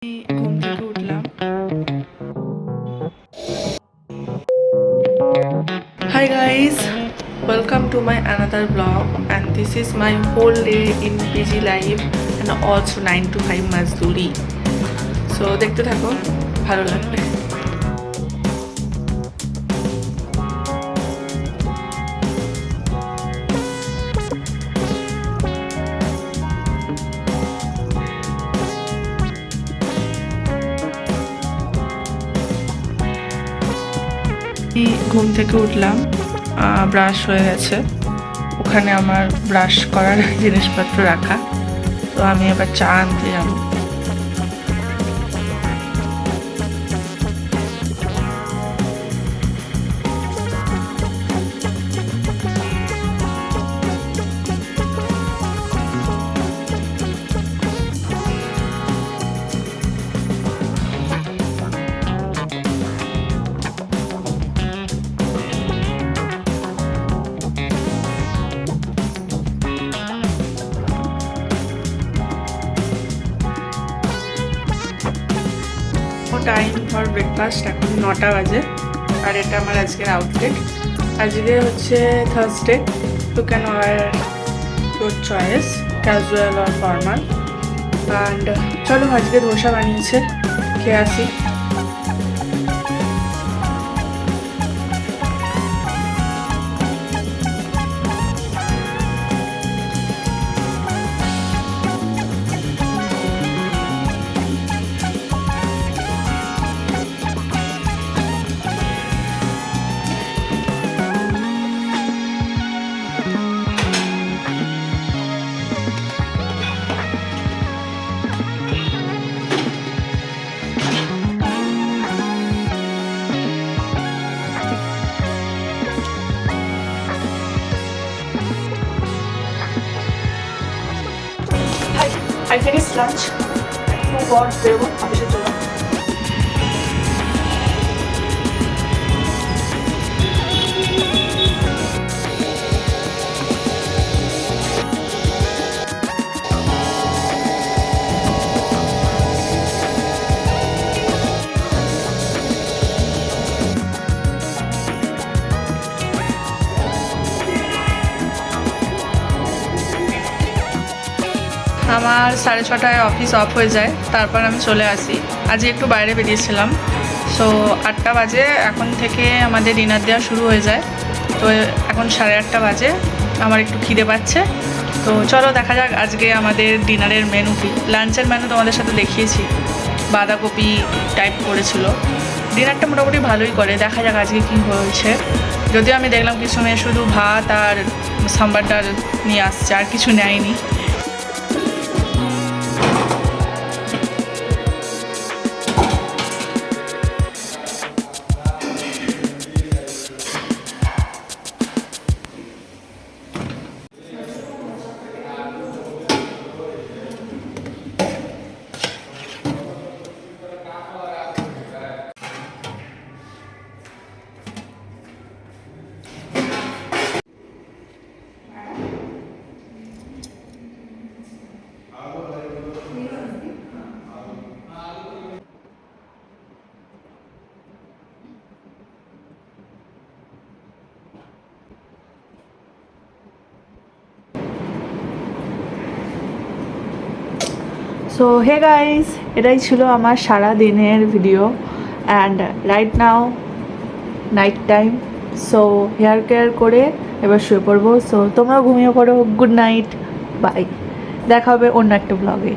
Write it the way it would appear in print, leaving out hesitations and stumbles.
ঘুম থেকে উঠলাম। Hi guys, welcome to my another vlog and this is my whole day in PG life and also 9 to 5 Mazduri. So দেখতে থাকো, ভালো লাগবে। ঘুম থেকে উঠলাম, ব্রাশ হয়ে গেছে, ওখানে আমার ব্রাশ করার জিনিসপত্র রাখা। তো আমি এবার চা আনতে যাবো। টাইম ফর ব্রেকফাস্ট, এখন 9টা বাজে। আর এটা আমার আজকের আউটফিট। আজকে হচ্ছে Thursday, to can wear your choice, casual আর ফর্মাল। অ্যান্ড চলো, আজকে ধোসা বানিয়েছে, খেয়ে আসি। I finished lunch. Oh God, বেরোবো অফিসের জন্য। আমার 6:30টায় অফিস অফ হয়ে যায়, তারপর আমি চলে আসি। আজকে একটু বাইরে বেরিয়েছিলাম, সো 8টা বাজে। এখন থেকে আমাদের ডিনার দেওয়া শুরু হয়ে যায়। তো এখন 8:30 বাজে, আমার একটু খিদে পাচ্ছে। তো চলো দেখা যাক আজকে আমাদের ডিনারের মেনু কি। লাঞ্চের মেনু তোমাদের সাথে দেখিয়েছি, বাঁধাকপি টাইপ করেছিল। ডিনারটা মোটামুটি ভালোই করে, দেখা যাক আজকে কী হয়েছে। যদিও আমি দেখলাম কিছু মেয়ে শুধু ভাত আর সাম্বার ডাল নিয়ে আসছে, আর কিছু নেয়নি। সো হে গাইস, এটাই ছিল আমার সারা দিনের video. And right now night time. So hair care করে এবার শুয়ে পড়বো। সো তোমরাও ঘুমিয়ে পড়ো। Good night, bye. দেখা হবে অন্য একটা ব্লগে।